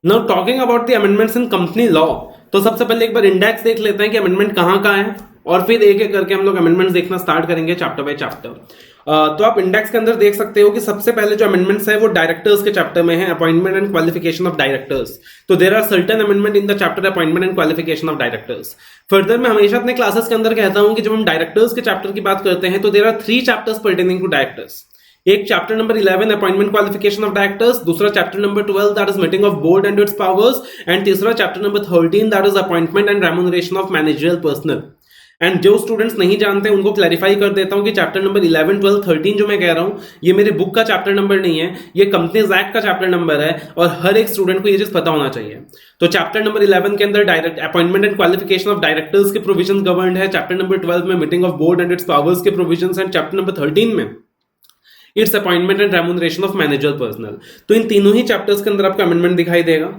Now talking about the amendments in company law, तो सबसे पहले एक बार इंडेक्स देख लेते हैं कि अमेंडमेंट कहाँ है, और फिर एक एक करके हम लोग अमेंडमेंट्स देखना स्टार्ट करेंगे चैप्टर बाय चैप्टर। तो आप इंडेक्स के अंदर देख सकते हो कि सबसे पहले जो अमेंडमेंट्स है वो डायरेक्टर्स के चैप्टर में है, appointment and qualification of directors. तो there are certain amendment in the chapter appointment and qualification of directors. Further मैं हमेशा अपने क्लासेस के अंदर कहता हूं कि जब हम डायरेक्टर्स के चैप्टर की बात करते हैं तो there are 3 chapters pertaining to directors. एक chapter number 11 appointment qualification of directors, दूसरा chapter number 12 that is meeting of board and its powers, and तीसरा chapter number 13 that is appointment and remuneration of managerial personnel. And जो students नहीं जानते उनको clarify कर देता हूं कि चैप्टर नंबर 11, 12, 13 जो मैं कह रहा हूं ये मेरे बुक का चैप्टर नंबर नहीं है, ये कंपनीज एक्ट का चैप्टर नंबर है, और हर एक स्टूडेंट को ये चीज पता होना चाहिए। तो चैप्टर नंबर 11 के अंदर direct appointment and qualification of directors के प्रोविजन गवर्नड है, चैप्टर नंबर 12 में meeting of board and its powers के प्रोविजन, एंड चैप्टर नंबर 13 में it's appointment and remuneration of manager personnel. तो इन तीनों ही चैप्टर्स के अंदर आपको अमेंडमेंट दिखाई देगा।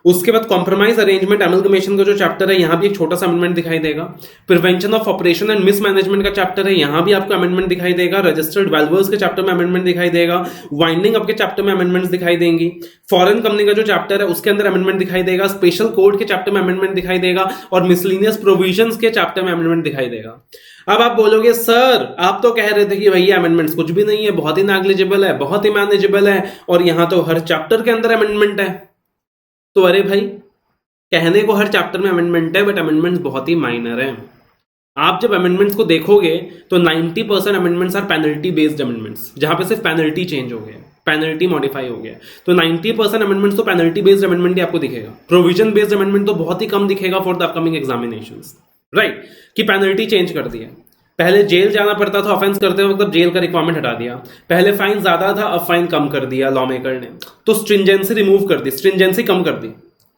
उसके बाद कॉम्प्रोमाइज अरेंजमेंट एमलगमेशन का जो चैप्टर है यहाँ भी एक छोटा सा अमेंडमेंट दिखाई देगा। Prevention of operation and mismanagement का चैप्टर है, यहाँ भी आपको अमेंडमेंट दिखाई देगा। रजिस्टर्ड वैल्यूअर्स के चैप्टर में अमेंडमेंट दिखाई देगा। वाइंडिंग अप के चैप्टर में अमेंडमेंट्स दिखाई देंगी। फॉरेन कंपनी का जो चैप्टर है उसके अंदर अमेंडमेंट दिखाई देगा। स्पेशल कोड के चैप्टर में अमेंडमेंट दिखाई देगा, और मिसलिनियस प्रोविजंस के चैप्टर में अमेंडमेंट दिखाई देगा। अब आप बोलोगे सर आप तो कह रहे थे कि भैया अमेंडमेंट्स कुछ भी नहीं है, बहुत ही नेग्लिजिबल है, बहुत ही मैनेजेबल है, और यहां तो हर चैप्टर के अंदर अमेंडमेंट है। तो अरे भाई, कहने को हर चैप्टर में अमेंडमेंट है, बट अमेंडमेंट्स बहुत ही माइनर है। आप जब अमेंडमेंट्स को देखोगे तो 90% amendments are penalty based amendments, जहां पे सिर्फ पेनल्टी चेंज हो गया, पेनल्टी मॉडिफाई हो गया। तो 90% अमेंडमेंट्स तो पेनल्टी बेस्ड अमेंडमेंट ही आपको दिखेगा। प्रोविजन बेस्ड अमेंडमेंट तो बहुत ही कम दिखेगा for the upcoming examinations, right? कि पेनल्टी चेंज कर दिया, पहले जेल जाना पड़ता था ऑफेंस करते वक्त, अब जेल का रिक्वायरमेंट हटा दिया। पहले फाइन ज्यादा था, अब फाइन कम कर दिया लॉ मेकर ने। तो स्ट्रिंजेंसी रिमूव कर दी, स्ट्रिंजेंसी कम कर दी,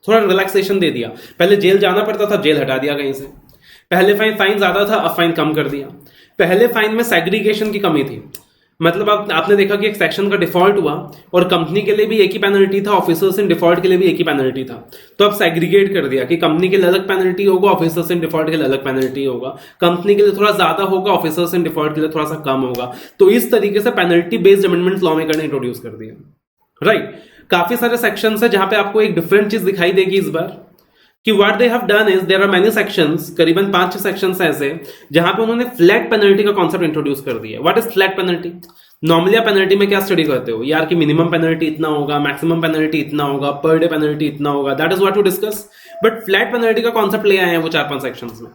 थोड़ा रिलैक्सेशन दे दिया। पहले जेल जाना पड़ता था, जेल हटा दिया कहीं से। पहले फाइन ज्यादा था, अब फाइन कम कर दिया। पहले फाइन में सेग्रीगेशन की कमी थी, मतलब आपने देखा कि एक सेक्शन का डिफॉल्ट हुआ और कंपनी के लिए भी एक ही पेनल्टी था, ऑफिसर्स इन डिफॉल्ट के लिए भी एक ही पेनल्टी था। तो अब सेग्रीगेट कर दिया कि कंपनी के लिए अलग पेनल्टी होगा, ऑफिसर्स इन डिफॉल्ट के लिए अलग पेनल्टी होगा। कंपनी के लिए थोड़ा ज्यादा होगा, ऑफिसर्स इन डिफॉल्ट के लिए थोड़ा सा कम होगा। तो इस तरीके से penalty based amendment law maker ने इंट्रोड्यूस कर दिया, राइट? काफी सारे सेक्शंस है जहां पे आपको एक डिफरेंट चीज दिखाई देगी इस बार, कि what they have done is there are many sections, करीबन 5-6 सेक्शंस ऐसे जहां पे उन्होंने फ्लैट पेनल्टी का कॉन्सेप्ट इंट्रोड्यूस कर दिया। What is flat penalty? Normally आप पेनल्टी में क्या स्टडी करते हो यार, कि मिनिमम पेनल्टी इतना होगा, मैक्सिमम पेनल्टी इतना होगा, पर डे पेनल्टी इतना होगा, that is what to discuss. But flat penalty का कॉन्सेप्ट ले आए हैं वो 4-5 सेक्शंस में,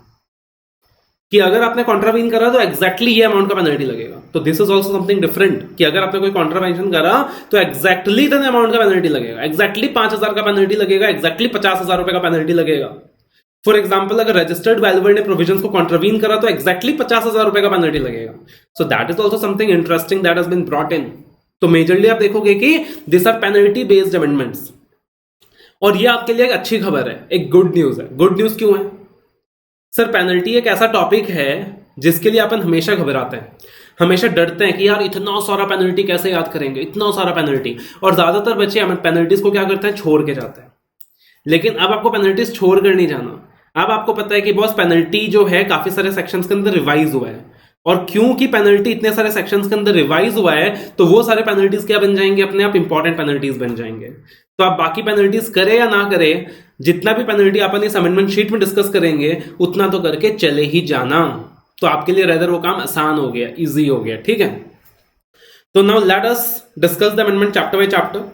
कि अगर आपने कॉन्ट्रावेंशन करा तो एग्जैक्टली ये अमाउंट का पेनल्टी लगेगा। तो this is also something different, कि अगर आपने कोई कॉन्ट्रावेंशन करा तो एग्जैक्टली इतने अमाउंट का पेनल्टी लगेगा, एग्जैक्टली 5,000 का पेनल्टी लगेगा, एग्जैक्टली 50,000 रुपए का पेनल्टी लगेगा। फॉर एग्जाम्पल, अगर रजिस्टर्ड वैल्यूअर ने प्रोविजंस को कॉन्ट्रावीन करा तो एग्जैक्टली 50,000 रुपए का पेनल्टी लगेगा। So that is also something interesting that has been brought in. तो मेजरली आप देखोगे कि this are penalty based amendments, और ये आपके लिए एक अच्छी खबर है, एक गुड न्यूज है। गुड न्यूज क्यों है सर? पेनल्टी एक ऐसा टॉपिक है जिसके लिए अपन हमेशा घबराते हैं, हमेशा डरते हैं कि यार इतना सारा पेनल्टी कैसे याद करेंगे, इतना सारा पेनल्टी। और ज्यादातर बच्चे पेनल्टीज को क्या करते हैं, छोड़ के जाते हैं। लेकिन अब आपको पेनल्टीज छोड़ कर नहीं जाना। अब आपको पता है कि बॉस पेनल्टी जो है काफी सारे सेक्शंस के अंदर रिवाइज हुआ है, और क्योंकि पेनल्टी इतने सारे सेक्शंस के अंदर रिवाइज हुआ है तो वो सारे पेनल्टीज क्या बन जाएंगे, अपने आप इंपॉर्टेंट पेनल्टीज बन जाएंगे। तो आप बाकी पेनल्टीज करे या ना करे, जितना भी पेनल्टी अपन इस अमेंडमेंट शीट में डिस्कस करेंगे उतना तो करके चले ही जाना। तो आपके लिए रेदर वो काम आसान हो गया, इजी हो गया, ठीक है? तो now let us discuss the amendment chapter by chapter.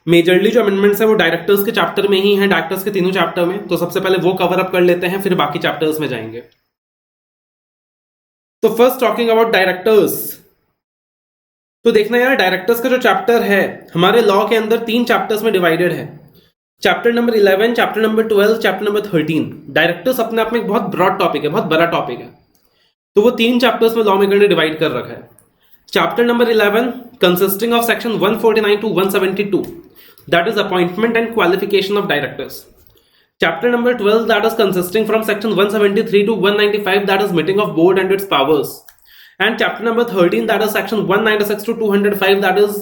Majorly जो अमेंडमेंट्स है वो डायरेक्टर्स के चैप्टर में ही है, डायरेक्टर्स के तीनों चैप्टर में। तो सबसे पहले वो कवर अप कर लेते हैं, फिर बाकी चैप्टर्स में जाएंगे। तो फर्स्ट टॉकिंग अबाउट डायरेक्टर्स, तो देखना यार डायरेक्टर्स का जो चैप्टर है हमारे लॉ के अंदर 3 चैप्टर्स में डिवाइडेड है। Chapter number 11, chapter number 12, chapter number 13। Directors अपने आप में एक बहुत ब्रॉड टॉपिक है, बहुत बड़ा टॉपिक है। तो वो 3 चैप्टर्स में लॉ मेकर ने डिवाइड कर रखा है। Chapter number 11 consisting of section 149 to 172, that is appointment and qualification of directors. Chapter number 12 that is consisting from section 173 to 195, that is meeting of board and its powers. And chapter number 13 that is section 196 to 205, that is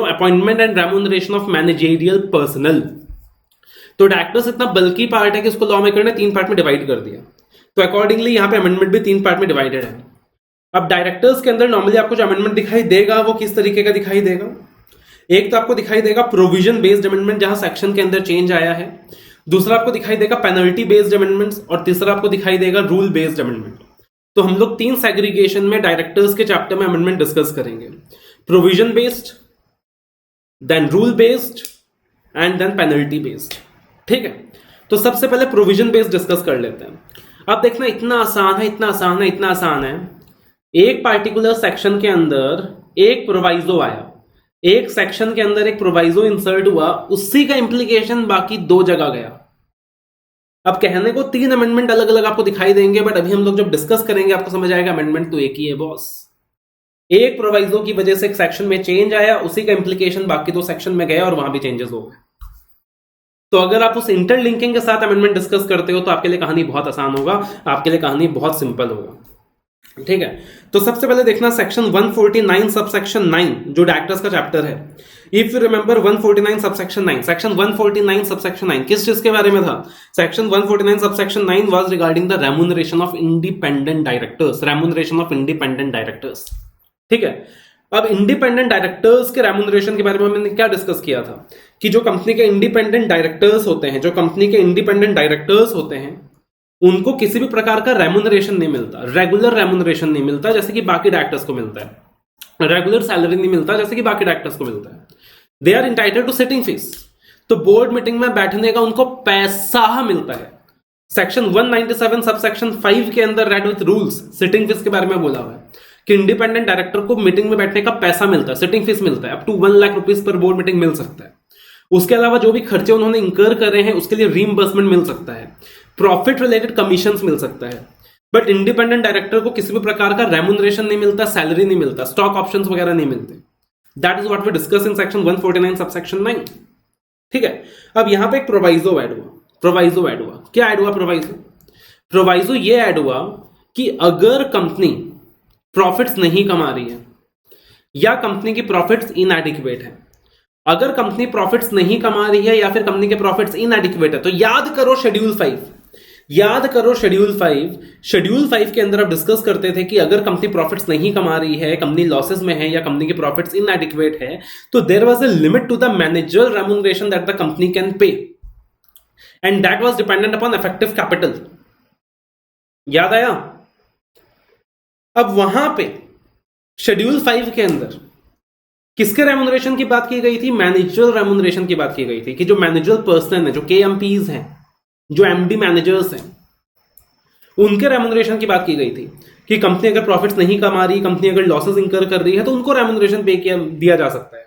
appointment and remuneration of managerial personnel. तो directors इतना बल्कि part है कि इसको law maker ने 3 part में divide कर दिया। तो अकॉर्डिंगली यहाँ पे अमेंडमेंट भी 3 पार्ट में डिवाइडेड है। अब डायरेक्टर्स के अंदर नॉर्मली आपको जो अमेंडमेंट दिखाई देगा वो किस तरीके का दिखाई देगा? एक तो आपको दिखाई देगा प्रोविजन बेस्ड अमेंडमेंट जहां सेक्शन के अंदर चेंज आया है, दूसरा आपको दिखाई देगा पेनल्टी बेस्ड अमेंडमेंट्स, और तीसरा आपको दिखाई देगा रूल बेस्ड अमेंडमेंट। तो हम लोग 3 सेग्रीगेशन में डायरेक्टर्स के चैप्टर में अमेंडमेंट डिस्कस करेंगे, provision based, then rule based and then penalty based. ठीक है, तो सबसे पहले प्रोविजन बेस्ड डिस्कस कर लेते हैं। अब देखना इतना आसान है, इतना आसान है, इतना आसान है। एक पार्टिकुलर सेक्शन के अंदर एक प्रोवाइजो आया, एक सेक्शन के अंदर एक प्रोवाइजो इंसर्ट हुआ, उसी का इंप्लीकेशन बाकी 2 जगह गया। अब कहने को 3 अमेंडमेंट अलग अलग आपको दिखाई देंगे, बट अभी हम लोग जब डिस्कस करेंगे आपको समझ आएगा अमेंडमेंट तो एक ही है बॉस। एक प्रोवाइजो की वजह से एक सेक्शन में चेंज आया, उसी का इंप्लीकेशन बाकी 2 सेक्शन में गया और वहां भी चेंजेस हो गए। तो अगर आप उस इंटरलिंकिंग के साथ अमेंडमेंट डिस्कस करते हो तो आपके लिए कहानी बहुत आसान होगा, आपके लिए कहानी बहुत सिंपल होगा। ठीक है, तो सबसे पहले देखना सेक्शन 149 सबसेक्शन 9 जो डायरेक्टर्स का चैप्टर है। If you remember 149 subsection 9, section 149 subsection 9 किस चीज के बारे में था? Section 149 subsection 9 was regarding the remuneration of independent directors, remuneration of independent directors. ठीक है, अब इंडिपेंडेंट डायरेक्टर्स के रेम्यूनरेशन के बारे में मैंने क्या डिस्कस किया था कि जो कंपनी के इंडिपेंडेंट डायरेक्टर्स होते हैं, जो कंपनी के इंडिपेंडेंट डायरेक्टर्स होते हैं, उनको किसी भी प्रकार का रेम्यूनरेशन नहीं मिलता, रेगुलर रेम्यूनरेशन नहीं मिलता जैसे कि बाकी डायरेक्टर्स को मिलता है, रेगुलर सैलरी नहीं मिलता जैसे कि बाकी डायरेक्टर्स को मिलता है। They are entitled to sitting fees, तो बोर्ड मीटिंग में बैठने का उनको पैसा मिलता है। सेक्शन 197 सबसेक्शन 5 के अंदर red with rules sitting fees के बारे में बोला हुआ है कि इंडिपेंडेंट डायरेक्टर को मीटिंग में बैठने का पैसा मिलता है, सिटिंग फीस मिलता है, up to 1 lakh rupees per board meeting मिल सकता है। उसके अलावा जो भी खर्चे उन्होंने इंकर कर रहे हैं उसके लिए रीइंबर्समेंट मिल सकता है, प्रॉफिट रिलेटेड कमीशंस मिल सकता है। बट इंडिपेंडेंट डायरेक्टर को किसी भी प्रकार का रेम्यूनरेशन नहीं मिलता, सैलरी नहीं मिलता, स्टॉक ऑप्शंस वगैरह नहीं मिलते। That is what we discuss in section 149 subsection 9। ठीक है, अब यहां पे एक प्रोवाइजो ऐड हुआ, प्रोवाइजो ऐड हुआ। क्या ऐड हुआ प्रोवाइजो? प्रोवाइजो ये ऐड हुआ कि अगर कंपनी प्रॉफिट्स नहीं कमा रही है या कंपनी की प्रॉफिट्स इनएडिक्वेट है, अगर कंपनी प्रॉफिट्स नहीं कमा रही है या फिर कंपनी के प्रॉफिट्स इनएडिक्वेट है, तो याद करो शेड्यूल 5, याद करो शेड्यूल 5। शेड्यूल 5 के अंदर आप डिस्कस करते थे कि अगर कंपनी प्रॉफिट्स नहीं कमा रही है, कंपनी लॉसेस में है या कंपनी के प्रॉफिट्स इनएडिक्वेट है, तो there was a limit to the manager remuneration that the company can pay, and that was dependent upon effective capital. याद आया? अब वहां पे शेड्यूल 5 के अंदर किसके रेम्यूनरेशन की बात की गई थी? मैनेजर रेम्यूनरेशन की बात की गई थी कि जो मैनेजर पर्सन है, जो KMPs हैं, जो MD मैनेजर्स हैं, उनके रेम्यूनरेशन की बात की गई थी कि कंपनी अगर प्रॉफिट्स नहीं कमा रही, कंपनी अगर लॉसेस इंकर कर रही है, तो उनको रेम्यूनरेशन पे दिया जा सकता है।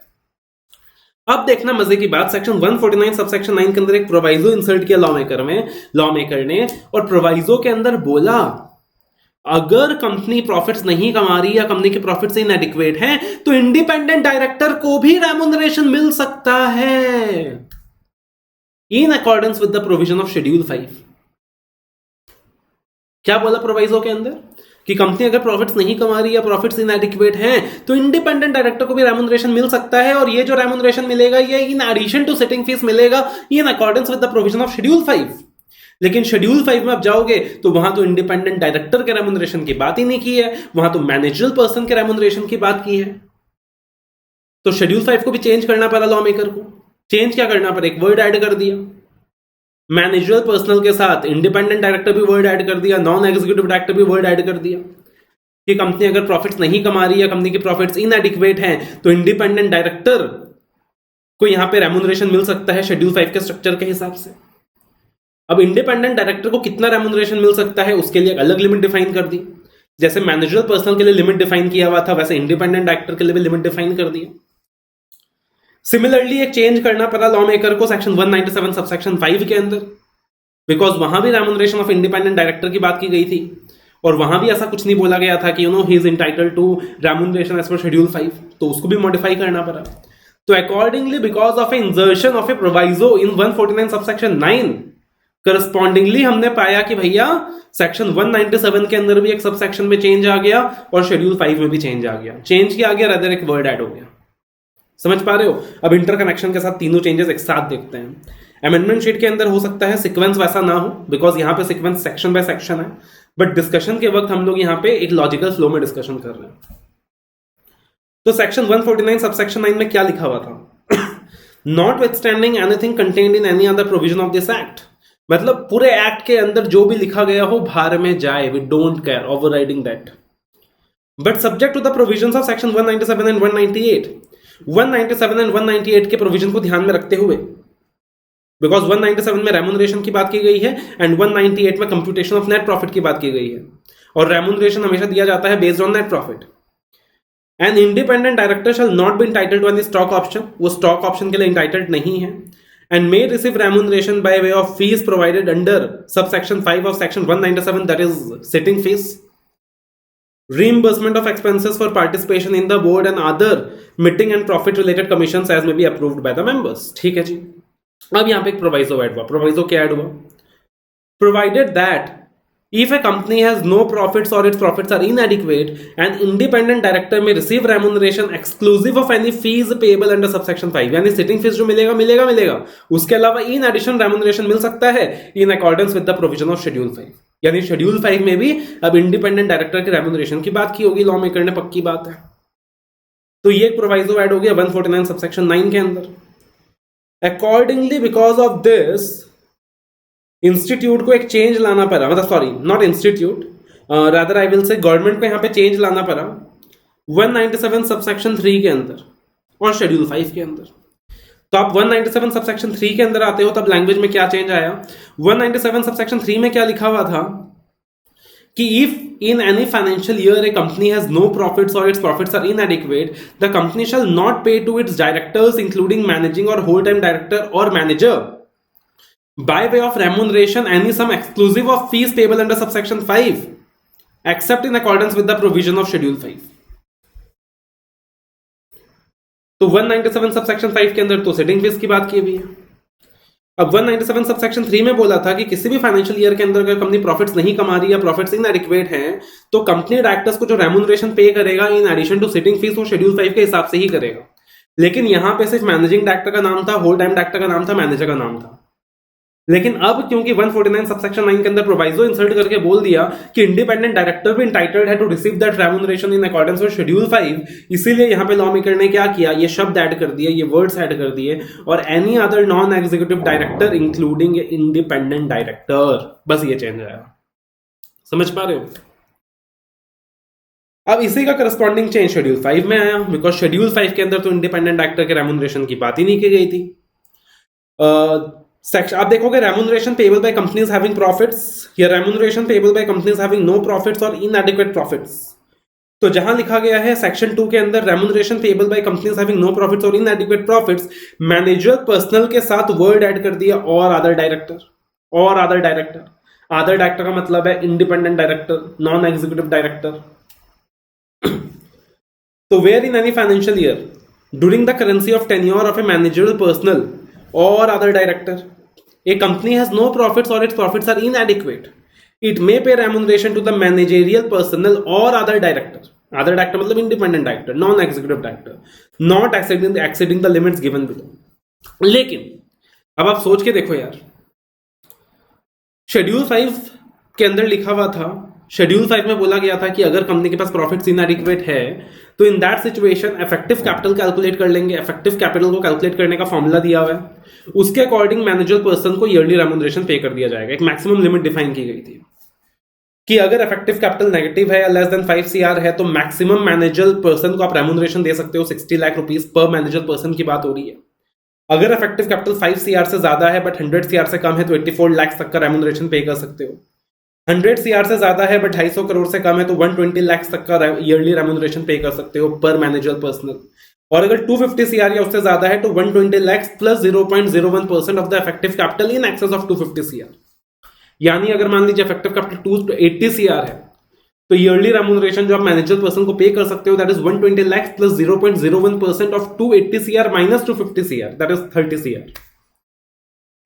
अब देखना मजे की बात, सेक्शन 149 सबसेक्शन 9 के अंदर एक प्रोवाइजो इंसर्ट किया लॉ मेकर ने, और प्रोवाइजो के अंदर बोला अगर कंपनी प्रॉफिट्स नहीं कमा रही या कंपनी के प्रॉफिट्स इनएडिक्वेट हैं, तो इंडिपेंडेंट डायरेक्टर को भी रेम्यूनरेशन मिल सकता है in accordance with the provision of schedule 5। क्या बोला प्रोवाइजो के अंदर कि कंपनी अगर प्रॉफिट्स नहीं कमा रही या प्रॉफिट्स इनएडिक्वेट हैं, तो इंडिपेंडेंट डायरेक्टर को भी रेम्यूनरेशन मिल सकता है, और ये जो रेम्यूनरेशन मिलेगा ये in addition to sitting fees मिलेगा in accordance with the provision of schedule 5। लेकिन शेड्यूल 5 में आप जाओगे तो वहां तो इंडिपेंडेंट डायरेक्टर के रेम्यूनरेशन की बात ही नहीं की है, वहां तो मैनेजरल पर्सन के रेम्यूनरेशन की बात की है। तो शेड्यूल 5 को भी चेंज करना पड़ा लॉ मेकर को। चेंज क्या करना पड़ा? एक वर्ड ऐड कर दिया, मैनेजरल पर्सनल के साथ इंडिपेंडेंट डायरेक्टर भी वर्ड ऐड कर दिया, नॉन एग्जीक्यूटिव डायरेक्टर भी वर्ड ऐड कर दिया कि कंपनी अगर प्रॉफिट्स नहीं कमा रही है, कंपनी की प्रॉफिट्स इनएडिक्वेट हैं, तो इंडिपेंडेंट डायरेक्टर को यहां पे रेम्यूनरेशन मिल सकता है शेड्यूल 5 के स्ट्रक्चर के हिसाब से। अब इंडिपेंडेंट डायरेक्टर को कितना रेम्यूनरेशन मिल सकता है उसके लिए एक अलग लिमिट डिफाइन कर दी। जैसे मैनेजरल पर्सनल के लिए लिमिट डिफाइन किया हुआ था, वैसे इंडिपेंडेंट डायरेक्टर के लिए भी लिमिट डिफाइन कर दिया। सिमिलरली एक चेंज करना पड़ा लॉ मेकर को सेक्शन 197 सबसेक्शन 5 के अंदर, बिकॉज वहां भी रेम्यूनरेशन ऑफ इंडिपेंडेंट डायरेक्टर की बात की गई थी, और वहां भी ऐसा कुछ नहीं बोला गया था कि he is entitled to remuneration as per schedule 5, तो उसको भी मॉडिफाई करना पड़ा। तो accordingly because of a insertion of a proviso in 149 subsection 9, correspondingly हमने पाया कि भैया सेक्शन 197 के अंदर भी एक सबसेक्शन में चेंज आ गया और शेड्यूल 5 में भी चेंज आ गया। चेंज किया गया, रादर एक वर्ड ऐड हो गया। समझ पा रहे हो? अब इंटरकनेक्शन के साथ तीनों चेंजेस एक साथ देखते हैं। अमेंडमेंट शीट के अंदर हो सकता है सीक्वेंस वैसा ना हो, बिकॉज यहां पे सीक्वेंस सेक्शन बाय सेक्शन है, बट डिस्कशन के वक्त हम लोग यहां पे एक लॉजिकल फ्लो में डिस्कशन कर रहे हैं। तो सेक्शन 149 सबसेक्शन 9 में क्या लिखा हुआ था? Not withstanding anything contained in any other provision of this act, मतलब पूरे एक्ट के अंदर जो भी लिखा गया हो बाहर में जाए, we don't care, overriding that, but subject to the provisions of section 197 and 198। 197 and 198 के प्रोविजन को ध्यान में रखते हुए, बिकॉज 197 में रेम्यूनरेशन की बात की गई है एंड 198 में कंप्यूटेशन ऑफ नेट प्रॉफिट की बात की गई है, और रेम्यूनरेशन हमेशा दिया जाता है based on net profit. An independent director shall not be entitled to any stock option, वो स्टॉक ऑप्शन के लिए इंटाइटल्ड नहीं है, and may receive remuneration by way of fees provided under subsection 5 of section 197, that is sitting fees, reimbursement of expenses for participation in the board and other meeting and profit related commissions as may be approved by the members। ठीक है जी। अब यहां पे एक proviso add हुआ। Proviso क्या add हुआ? Provided that if a company has no profits or its profits are inadequate, an independent director may receive remuneration exclusive of any fees payable under subsection 5, यानी सिटिंग फीस जो मिलेगा, उसके अलावा in addition remuneration मिल सकता है in accordance with the provision of schedule 5। यानी schedule 5 में भी अब इंडिपेंडेंट डायरेक्टर के रेम्यूनरेशन की बात की होगी, लॉ मेकर ने, पक्की बात है। तो ये एक प्रोवाइजो ऐड हो गया 149 सबसेक्शन 9 के अंदर। Accordingly because of this institute को एक चेंज लाना पड़ा, मतलब sorry not institute, rather I will say government को यहां पे चेंज लाना पड़ा 197 सबसेक्शन 3 के अंदर और शेड्यूल 5 के अंदर। तो आप 197 सबसेक्शन 3 के अंदर आते हो तब लैंग्वेज में क्या चेंज आया? 197 सबसेक्शन 3 में क्या लिखा हुआ था कि if in any financial year a company has no profits or its profits are inadequate, the company shall not pay to its directors including managing or whole time director or manager by way of remuneration any sum exclusive of fees payable under subsection 5 except in accordance with the provision of schedule 5। तो 197 subsection 5 के अंदर तो setting fees की बात की हुई है। अब 197 सबसेक्शन 3 में बोला था कि किसी भी फाइनेंशियल ईयर के अंदर अगर कंपनी प्रॉफिट्स नहीं कमा रही या प्रॉफिट्स इनएडिक्वेट हैं तो कंपनी डायरेक्टर्स को जो रेम्यूनरेशन पे करेगा in addition to sitting fees वो शेड्यूल 5 के हिसाब से ही करेगा। लेकिन यहां पे सिर्फ मैनेजिंग डायरेक्टर का नाम था, होल टाइम डायरेक्टर का नाम था, मैनेजर का नाम था। लेकिन अब क्योंकि 149 सबसेक्शन 9 के अंदर प्रोवाइजो इंसर्ट करके बोल दिया कि इंडिपेंडेंट डायरेक्टर भी इंटाइटल्ड है to receive that remuneration in accordance with schedule 5, इसीलिए यहां पे लॉ मेकर ने क्या किया, ये शब्द ऐड कर दिए, ये वर्ड्स ऐड कर दिए, और any other non executive director including independent director, बस ये चेंज आया। समझ पा रहे हो? अब इसी का करस्पॉन्डिंग चेंज शेड्यूल 5 में आया, बिकॉज शेड्यूल 5 के अंदर तो इंडिपेंडेंट डायरेक्टर के रेम्यूनरेशन की बात ही नहीं की गई थी। आप देखोगे remuneration payable by companies having profits या remuneration payable by companies having no profits और इनएडिक्वेट प्रॉफिट्स। तो जहां लिखा गया है सेक्शन 2 के अंदर remuneration payable by companies having no profits और इनएडिक्वेट प्रॉफिट्स, मैनेजर पर्सनल के साथ वर्ड ऐड कर दिया और अदर डायरेक्टर, और अदर डायरेक्टर। अदर डायरेक्टर का मतलब है independent director, non executive director. तो where in any financial year during the currency of tenure of a managerial personnel or other director, a company has no profits or its profits are inadequate, it may pay remuneration to the managerial personnel or other director। other director मतलब independent director, non executive director, not exceeding the limits given below। लेकिन अब आप सोच के देखो यार, schedule 5 के अंदर लिखा हुआ था, शेड्यूल 5 में बोला गया था कि अगर कंपनी के पास प्रॉफिट्स इनएडिक्वेट है तो in that situation effective capital calculate कर लेंगे। इफेक्टिव कैपिटल को कैलकुलेट करने का फॉर्मूला दिया हुआ है, उसके अकॉर्डिंग मैनेजर पर्सन को ईयरली रेम्यूनरेशन पे कर दिया जाएगा। एक मैक्सिमम लिमिट डिफाइन की गई थी कि अगर इफेक्टिव कैपिटल नेगेटिव है या लेस देन 5 CR है तो मैक्सिमम मैनेजर पर्सन को आप रेम्यूनरेशन दे सकते हो 60 लाख रुपीस पर मैनेजर पर्सन की बात हो रही है। अगर इफेक्टिव कैपिटल 5 CR से ज्यादा है बट 100 CR से कम है तो 84 लाख तक का रेम्यूनरेशन पे कर सकते हो। 100 CR से ज्यादा है बट 250 करोड़ से कम है तो 120 लाख तक का ईयरली रेम्यूनरेशन पे कर सकते हो पर मैनेजर पर्सनल। और अगर 250 CR या उससे ज्यादा है तो 120 lakh plus 0.01% of the effective capital in excess of 250 CR। यानी अगर मान लीजिए इफेक्टिव कैपिटल 280 CR है तो ईयरली रेम्यूनरेशन जो आप मैनेजर पर्सन को पे कर सकते हो that is 120 lakh plus 0.01% of 280 CR minus 250 CR that is 30 CR।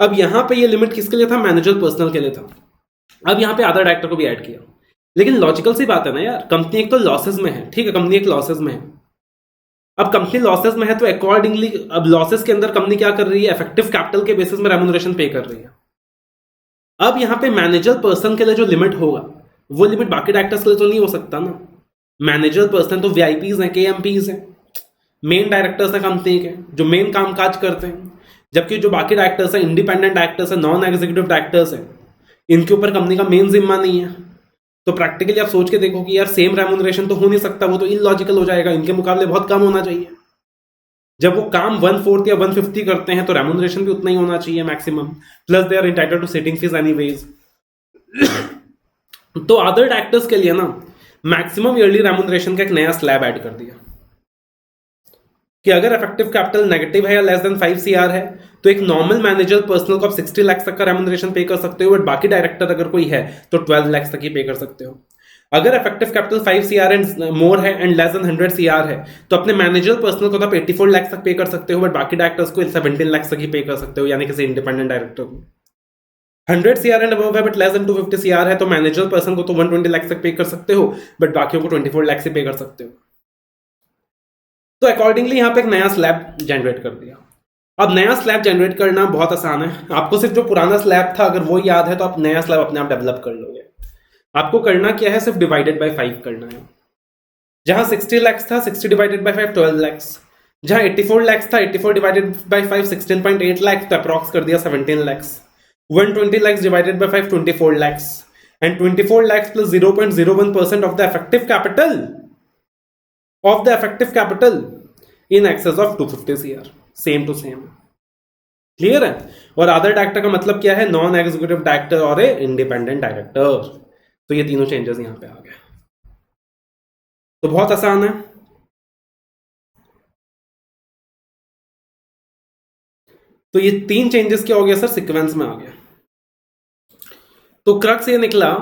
अब यहां पे ये लिमिट किसके लिए था? मैनेजर पर्सनल के लिए था। अब यहां पे अदर डायरेक्टर को भी ऐड किया। लेकिन लॉजिकल सी बात है ना यार, कंपनी एक तो लॉसेस में है, ठीक है, कंपनी एक लॉसेस में है। अब कंपनी लॉसेस में है तो अकॉर्डिंगली अब लॉसेस के अंदर कंपनी क्या कर रही है? इफेक्टिव कैपिटल के बेसिस में रेम्यूनरेशन पे कर रही है। अब यहां पे मैनेजर पर्सन के लिए जो लिमिट होगा वो लिमिट बाकी डायरेक्टर्स के लिए तो नहीं हो सकता ना। मैनेजर पर्सन तो वीआईपीज हैं, केएमपीज हैं, मेन डायरेक्टर्स हैं कंपनी के जो मेन कामकाज करते हैं, जबकि जो बाकी डायरेक्टर्स हैं, इंडिपेंडेंट डायरेक्टर्स हैं, नॉन एग्जीक्यूटिव डायरेक्टर्स हैं, इनके ऊपर कंपनी का मेन जिम्मा नहीं है। तो प्रैक्टिकली आप सोच के देखो कि यार सेम रेम्यूनरेशन तो हो नहीं सकता, वो तो इलॉजिकल हो जाएगा, इनके मुकाबले बहुत कम होना चाहिए। जब वो काम 1/4 या 1/50 करते हैं तो रेम्यूनरेशन भी उतना ही होना चाहिए maximum, plus they are entitled to sitting fees anyways. तो अदर डायरेक्टर्स के लिए ना मैक्सिमम ईयरली रेम्यूनरेशन का एक नया स्लैब ऐड कर दिया कि अगर इफेक्टिव कैपिटल नेगेटिव है या लेस देन 5 CR है तो एक नॉर्मल मैनेजर पर्सनल को आप 60 लाख तक का रेम्यूनरेशन पे कर सकते हो, बट बाकी डायरेक्टर अगर कोई है तो 12 लाख तक ही पे कर सकते हो। अगर effective capital 5 CR and more है एंड लेस देन 100 CR है तो अपने मैनेजर पर्सनल को तो आप 84 लाख तक पे कर सकते हो, बट बाकी डायरेक्टर्स को 17 लाख तक ही पे कर सकते हो, यानी किसी इंडिपेंडेंट डायरेक्टर को। 100 CR एंड अबव है बट लेस देन 250 CR है तो मैनेजर पर्सन को तो 120 लाख तक पे कर सकते हो, बट बाकियों को 24 लाख से पे कर सकते हो। तो अकॉर्डिंगली यहां पे एक नया स्लैब जनरेट कर दिया। अब नया स्लैब जनरेट करना बहुत आसान है, आपको सिर्फ जो पुराना स्लैब था अगर वो याद है तो आप नया स्लैब अपने आप डेवलप कर लोगे। आपको करना क्या है, सिर्फ डिवाइडेड बाय 5 करना है। जहां 60 लाख था 60 डिवाइडेड बाय 5 12 लाख, जहां 84 लाख था 84 डिवाइडेड बाय 5 16.8 लाख, तो अप्रॉक्स कर दिया 17 lakh. 120 lakhs divided by 5 24 lakhs and 24 lakhs plus 0.01% of the effective capital in excess of 250 CR, same to same. Clear है? और अदर डायरेक्टर का मतलब क्या है, नॉन एग्जीक्यूटिव डायरेक्टर और ए इंडिपेंडेंट डायरेक्टर। तो ये तीनों चेंजेस यहां पे आ गए, तो बहुत आसान है। तो ये 3 चेंजेस क्या हो गया सर, सीक्वेंस में आ गया। तो क्रक्स ये निकला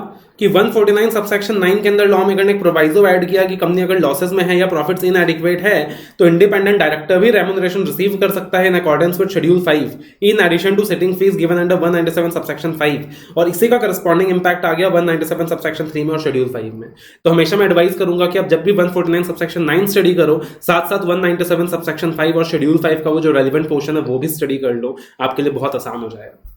कि 149 सबसेक्शन 9 के अंदर लॉ मेकर ने एक प्रोवाइजो ऐड किया कि कंपनी अगर लॉसेस में है या प्रॉफिट्स इनएडिक्वेट है तो इंडिपेंडेंट डायरेक्टर भी रेम्यूनरेशन रिसीव कर सकता है in accordance with schedule 5 in addition to sitting fees given under 197 subsection 5, और इसी का करस्पॉन्डिंग इंपैक्ट आ गया 197 सबसेक्शन 3 में और शेड्यूल 5 में। तो हमेशा मैं एडवाइस करूंगा कि आप जब भी 149 सबसेक्शन 9 स्टडी करो, साथ साथ 197 सबसेक्शन 5 और शेड्यूल 5 का वो जो रेलिवेंट पोर्शन है वो भी स्टडी कर लो, आपके लिए बहुत आसान हो जाएगा।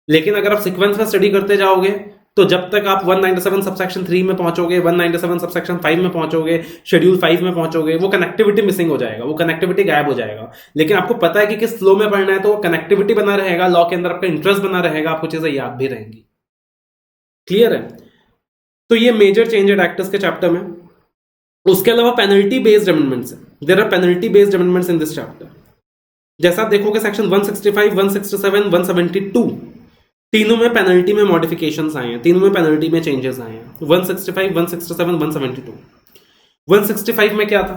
लेकिन अगर आप सीक्वेंस में स्टडी करते जाओगे तो जब तक आप 197 सबसेक्शन 3 में पहुंचोगे, 197 सबसेक्शन 5 में पहुंचोगे, शेड्यूल 5 में पहुंचोगे, वो कनेक्टिविटी मिसिंग हो जाएगा, वो कनेक्टिविटी गायब हो जाएगा। लेकिन आपको पता है कि किस फ्लो में पढ़ना है तो कनेक्टिविटी बना रहेगा, लॉ के अंदर आपका इंटरेस्ट बना रहेगा, आपको चीजें याद भी रहेंगी। क्लियर है? तो ये मेजर चेंज है डायरेक्टर्स के चैप्टर में। उसके अलावा पेनल्टी बेस्ड अमेंडमेंट्स है, there are penalty based amendments in this chapter. जैसा आप देखोगे सेक्शन 165, 167, 172 तीनों में पेनल्टी में मॉडिफिकेशंस आए हैं, तीनों में पेनल्टी में चेंजेस आए हैं। 165, 167, 172। 165 में क्या था,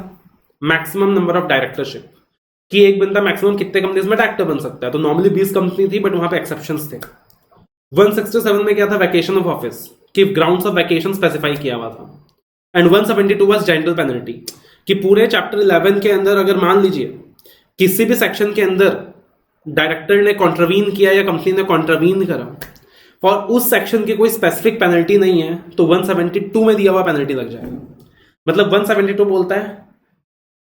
मैक्सिमम नंबर ऑफ डायरेक्टरशिप, कि एक बंदा मैक्सिमम कितने कंपनीज में डायरेक्टर बन सकता है। तो नॉर्मली 20 कंपनी थी बट वहां पे एक्सेप्शंस थे। 167 में क्या था, वैकेशन ऑफ ऑफिस, कि ग्राउंड्स ऑफ वैकेशन स्पेसिफाई किया हुआ था। एंड 172 वाज जनरल पेनल्टी, कि पूरे चैप्टर 11 के अंदर अगर मान लीजिए किसी भी सेक्शन के अंदर डायरेक्टर ने कॉन्ट्रवीन किया या कंपनी ने कॉन्ट्रवीन करा और उस सेक्शन की कोई स्पेसिफिक पेनल्टी नहीं है तो 172 में दिया हुआ पेनल्टी लग जाएगा। मतलब 172 बोलता है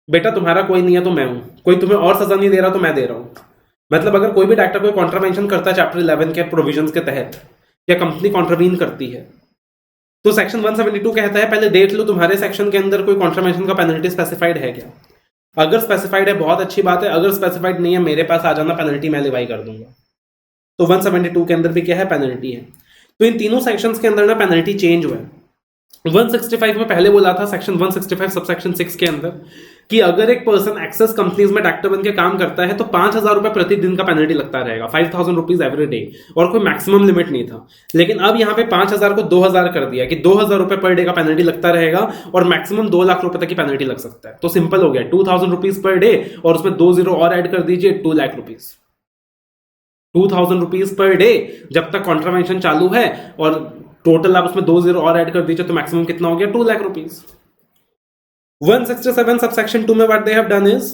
बेटा तुम्हारा कोई नहीं है तो मैं हूं, कोई तुम्हें और सजा नहीं दे रहा तो मैं दे रहा हूं। मतलब अगर कोई भी डायरेक्टर कोई कॉन्ट्रावेंशन करता है चैप्टर 11 के प्रोविजंस के तहत या कंपनी कॉन्ट्रवीन करती है तो सेक्शन 172 कहता है पहले देख लो तुम्हारे सेक्शन के अंदर कोई कॉन्ट्रावेंशन का पेनल्टी स्पेसिफाइड है क्या। अगर स्पेसिफाइड है बहुत अच्छी बात है, अगर स्पेसिफाइड नहीं है मेरे पास आ जाना, पेनल्टी मैं लिवाई कर दूंगा। तो 172 के अंदर भी क्या है, पेनल्टी है। तो इन तीनों सेक्शंस के अंदर ना पेनल्टी चेंज हुआ है। 165 में पहले बोला था सेक्शन 165 सबसेक्शन 6 के अंदर कि अगर एक पर्सन एक्सेस कंपनीज में डायरेक्टर बन के काम करता है तो 5,000 रुपए प्रतिदिन का पेनल्टी लगता रहेगा, 5,000 रुपीज एवरी डे, और कोई मैक्सिमम लिमिट नहीं था। लेकिन अब यहाँ पे 5,000 को 2,000 कर दिया कि 2,000 रुपए पर डे का पेनल्टी लगता रहेगा और मैक्सिमम 2 लाख रुपए तक की पेनल्टी लग सकता है। तो सिंपल हो गया, 2,000 रुपीज पर डे और उसमें 2 जीरो और ऐड कर दीजिए, 2 lakh rupees. 2,000 rupees per day जब तक कॉन्ट्रावेंशन चालू है और टोटल आप उसमें 2 जीरो और ऐड कर दीजिए तो मैक्सिमम कितना हो गया, 2 लाख रुपीज। 167 सबसेक्शन 2 में what they have done is,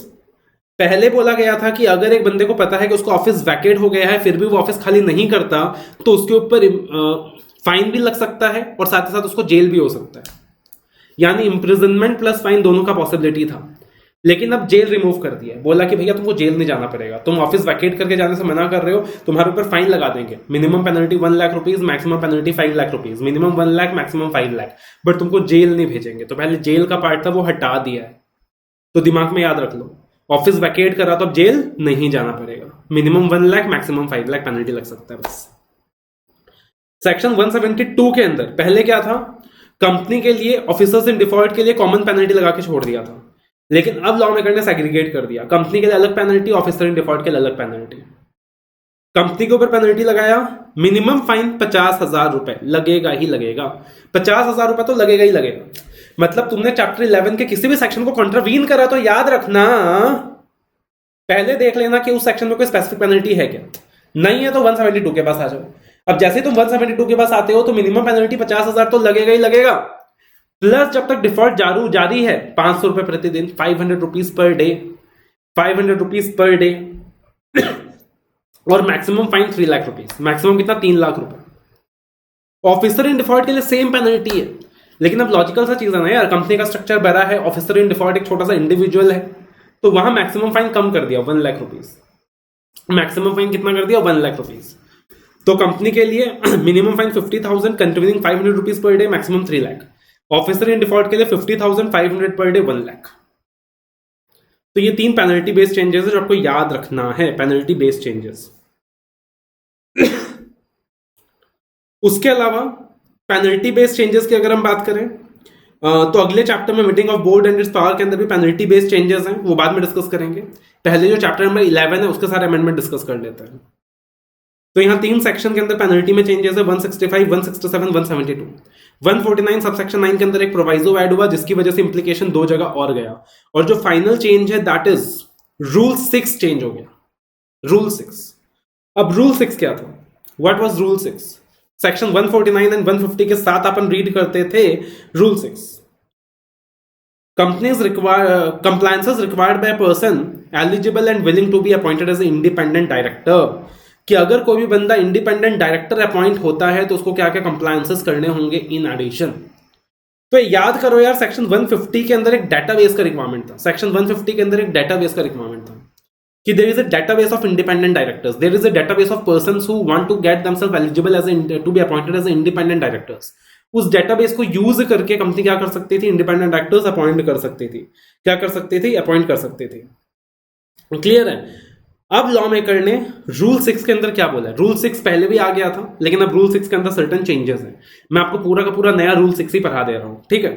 पहले बोला गया था कि अगर एक बंदे को पता है कि उसका ऑफिस वैकेट हो गया है फिर भी वो ऑफिस खाली नहीं करता तो उसके ऊपर फाइन भी लग सकता है और साथ ही साथ उसको जेल भी हो सकता है, यानी इंप्रिजनमेंट प्लस फाइन दोनों का पॉसिबिलिटी था। लेकिन अब जेल रिमूव कर दिया, बोला कि भैया तुमको जेल नहीं जाना पड़ेगा, तुम ऑफिस वैकेट करके जाने से मना कर रहे हो, तुम्हारे ऊपर फाइन लगा देंगे। Minimum penalty 1 lakh rupees, maximum penalty 5 lakh rupees, minimum 1 lakh maximum 5 lakh, but तुमको जेल नहीं भेजेंगे। तो पहले जेल का पार्ट था वो हटा दिया है। तो दिमाग में याद रख लो, ऑफिस वैकेट करा तो अब जेल नहीं जाना पड़ेगा। Minimum 1 lakh maximum 5 lakh penalty लग सकता है बस। सेक्शन 172 के अंदर पहले क्या था, कंपनी के लिए ऑफिसर्स इन डिफॉल्ट के लिए कॉमन पेनल्टी लगा के छोड़ दिया था, लेकिन अब लॉ मेकर ने सेग्रीगेट कर दिया, कंपनी के लिए अलग पेनल्टी, ऑफिसर इन डिफॉल्ट के लिए अलग पेनल्टी। कंपनी के ऊपर पेनल्टी लगाया, मिनिमम फाइन 50,000 रुपए लगेगा ही लगेगा, 50,000 रुपए तो लगेगा ही लगेगा। मतलब तुमने चैप्टर 11 के किसी भी सेक्शन को कॉन्ट्रावीन करा तो याद रखना, पहले देख लेना कि उस सेक्शन में कोई स्पेसिफिक पेनल्टी है क्या, नहीं है तो 172 के पास आ जाओ। अब जैसे तुम 172 के पास आते हो तो मिनिमम पेनल्टी 50,000 तो लगेगा ही लगेगा, प्लस जब तक डिफॉल्ट जारी है 500 रुपए प्रतिदिन, 500 rupees per day, 500 rupees per day और maximum fine 3 lakh rupees, maximum कितना 3 लाख रुपए। ऑफिसर इन डिफॉल्ट के लिए सेम पेनल्टी है, लेकिन अब लॉजिकल सा चीज है ना यार, कंपनी का स्ट्रक्चर बड़ा है, ऑफिसर इन डिफॉल्ट एक छोटा सा इंडिविजुअल है, तो वहां मैक्सिमम फाइन कम कर दिया 1 लाख रुपीज, मैक्सिमम फाइन कितना कर दिया 1 लाख रुपीज। तो कंपनी के लिए minimum fine 50,000 contributing 500 rupees per day, maximum 3 lakh. Officer in default के लिए 50,000 500 पर डे 1 लाख। तो ये 3 पेनल्टी बेस्ड चेंजेस है जो आपको याद रखना है, पेनल्टी बेस्ड चेंजेस। उसके अलावा पेनल्टी बेस्ड चेंजेस की अगर हम बात करें तो अगले चैप्टर में meeting of board and it's power के अंदर भी पेनल्टी बेस्ड चेंजेस हैं, वो बाद में डिस्कस करेंगे। पहले जो चैप्टर नंबर 11 है उसके सारे अमेंडमेंट डिस्कस कर लेते हैं। तो यहाँ 3 सेक्शन के अंदर पेनल्टी में चेंजेस है, 165, 167, 172। 149 सब सेक्शन 9 के अंदर एक प्रोवाइजो ऐड हुआ जिसकी वजह से इंप्लीकेशन 2 जगह और गया, और जो फाइनल चेंज है दैट इज रूल 6 चेंज हो गया, रूल 6। अब रूल 6 क्या था, what was rule 6? Section 149 and 150 के साथ अपन रीड करते थे rule 6। Companies compliances required by a person eligible and willing to be appointed as an independent director, कि अगर कोई भी बंदा इंडिपेंडेंट डायरेक्टर अपॉइंट होता है तो उसको क्या क्या कंप्लायंसेस करने होंगे इन एडिशन। तो याद करो यार, सेक्शन 150 के अंदर एक डेटाबेस का रिक्वायरमेंट था, सेक्शन 150 के अंदर एक डेटाबेस का रिक्वायरमेंट था कि there is a database of independent directors, there is a database of persons who want to get themselves eligible as to be appointed as independent directors. उस database को use करके company क्या कर सकती थी, इंडिपेंडेंट डायरेक्टर्स अपॉइंट कर सकती थी, क्या कर सकती थी, अपॉइंट कर सकती थी। क्लियर है? अब लॉ मेकर ने रूल 6 के अंदर क्या बोला है, रूल 6 पहले भी आ गया था लेकिन अब रूल 6 के अंदर सर्टेन चेंजेस हैं। मैं आपको पूरा का पूरा नया रूल 6 ही पढ़ा दे रहा हूं, ठीक है।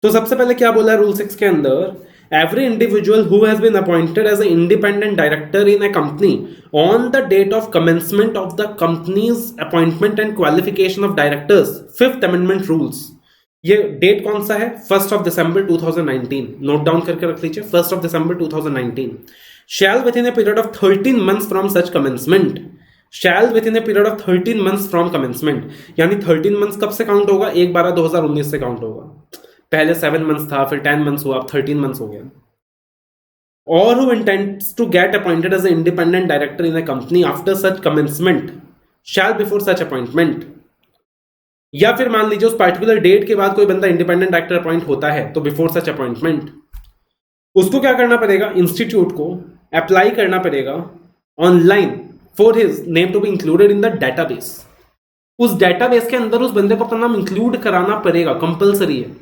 तो सबसे पहले क्या बोला है रूल 6 के अंदर, every individual who has been appointed as an independent director in a company on the date of commencement of the company's appointment and qualification of directors, 5th amendment rules। ये डेट कौन सा है, 1st of December 2019, note down करके रख लीजिए, 1st of December 2019। shall within a period of 13 months from such commencement, shall within a period of 13 months from commencement, यानी 13 months कब से काउंट होगा, 1/12/2019 से काउंट होगा। पहले 7 मंथ्स था, फिर 10 मंथ्स हुआ, अब 13 मंथ्स हो गया। और who intends to get appointed as an independent director in a company after such commencement shall before such appointment, या फिर मान लीजिए उस पर्टिकुलर डेट के बाद कोई बंदा इंडिपेंडेंट डायरेक्टर अपॉइंट होता है तो बिफोर सच अपॉइंटमेंट उसको क्या करना पड़ेगा, इंस्टीट्यूट को अप्लाई करना पड़ेगा online for his name to be included in the database. उस डेटाबेस के अंदर उस बंदे को अपना नाम इंक्लूड कराना पड़ेगा, कंपलसरी है।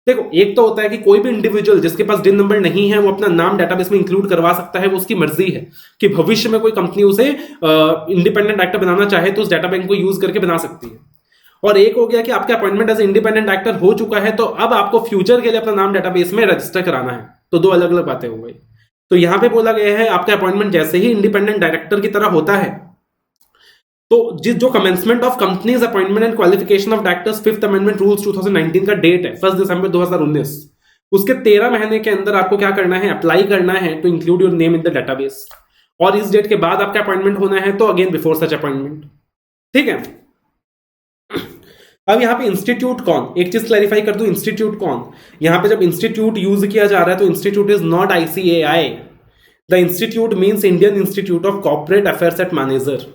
देखो, एक तो होता है कि कोई भी इंडिविजुअल जिसके पास डिन नंबर नहीं है वो अपना नाम डेटाबेस में इंक्लूड करवा सकता है, वो उसकी मर्जी है कि भविष्य में कोई कंपनी उसे इंडिपेंडेंट डायरेक्टर बनाना चाहे तो उस डेटाबेस को यूज करके बना सकती है। और एक हो गया कि आपका अपॉइंटमेंट एज इंडिपेंडेंट डायरेक्टर हो चुका है तो अब आपको फ्यूचर के लिए अपना नाम डेटाबेस में रजिस्टर कराना है, तो 2 अलग अलग बातें हो गई। तो यहां पे बोला गया है आपका अपॉइंटमेंट जैसे ही इंडिपेंडेंट डायरेक्टर की तरह होता है तो जो commencement of companies appointment and qualification of directors 5th amendment rules 2019 का डेट है 1 दिसंबर 2019, उसके 13 महीने के अंदर आपको क्या करना है, अप्लाई करना है to include your name in the database. और इस डेट के बाद आपका अपॉइंटमेंट होना है तो अगेन बिफोर सच अपॉइंटमेंट, ठीक है। अब यहाँ पे इंस्टीट्यूट कौन, एक चीज क्लैरिफाई कर दूं, इंस्टीट्यूट कौन। यहाँ पे जब इंस्टीट्यूट यूज किया जा रहा है तो institute is not ICAI, the institute means Indian Institute of corporate Affairs at Manesar.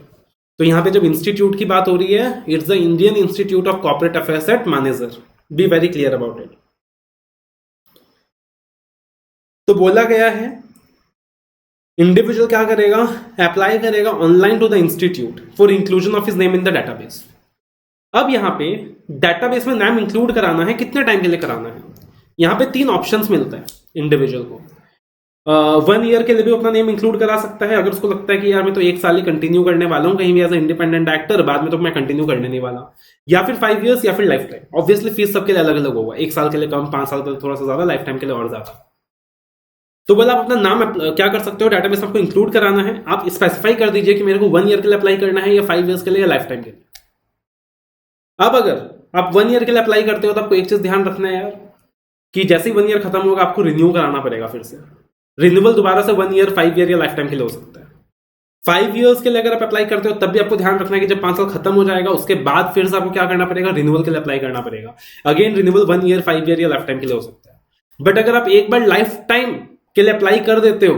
तो यहां पे जब इंस्टीट्यूट की बात हो रही है, it's the Indian Institute of corporate Affairs at Manesar, be very clear about it. तो बोला गया है इंडिविजुअल क्या करेगा, अप्लाई करेगा online to the institute for inclusion of his name in the database. अब यहां पे डेटाबेस में नाम इंक्लूड कराना है, कितने टाइम के लिए कराना है, यहां पे 3 ऑप्शंस मिलता है इंडिविजुअल को। 1 ईयर के लिए भी अपना नेम इंक्लूड करा सकता है अगर उसको लगता है कि यार मैं तो 1 साल ही कंटिन्यू करने वाला हूँ कहीं भी एज इंडिपेंडेंट एक्टर, बाद में तो मैं कंटिन्यू करने नहीं वाला, या फिर 5 ईयर्स या फिर लाइफ टाइम। ऑब्वियसली फीस सबके लिए अलग अलग होगा, 1 साल के लिए कम, 5 साल के लिए थोड़ा सा ज्यादा, लाइफ टाइम के लिए और ज्यादा। तो बोला आप अपना नाम क्या कर सकते हो, डाटाबेस आपको इंक्लूड कराना है, आप स्पेसिफाई कर दीजिए कि मेरे को 1 ईयर के लिए अप्लाई करना है या 5 ईयर्स के लिए या लाइफ टाइम के लिए। अब अगर आप 1 ईयर के लिए अप्लाई करते हो तो आपको एक चीज ध्यान रखना है यार कि जैसे ही 1 ईयर खत्म होगा आपको रिन्यू कराना पड़ेगा फिर से। रिन्यूअल दोबारा से 1 ईयर, 5 ईयर या लाइफ टाइम के लिए हो सकता है। 5 ईयर्स के लिए अगर आप अप्लाई करते हो तब भी आपको ध्यान रखना है कि जब 5 साल खत्म हो जाएगा उसके बाद फिर से आपको क्या करना पड़ेगा, रिन्यूअल के लिए अप्लाई करना पड़ेगा। अगेन रिन्यूअल 1 ईयर, 5 ईयर या लाइफ टाइम के लिए हो सकता है। बट अगर आप एक बार लाइफ टाइम के लिए अप्लाई कर देते हो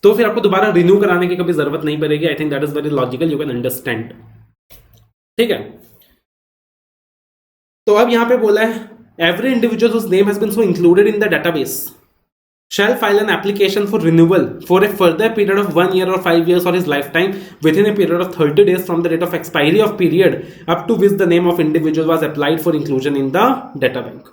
तो फिर आपको दोबारा रिन्यू कराने की कभी जरूरत नहीं पड़ेगी। I think that is very logical, you can understand. ठीक है, तो अब यहां पे बोला है every individual whose name has been so included in the database shall file an application for renewal for a further period of 1 year or 5 years or his lifetime within a period of 30 days from the date of expiry of period up to which the name of individual was applied for inclusion in the data bank।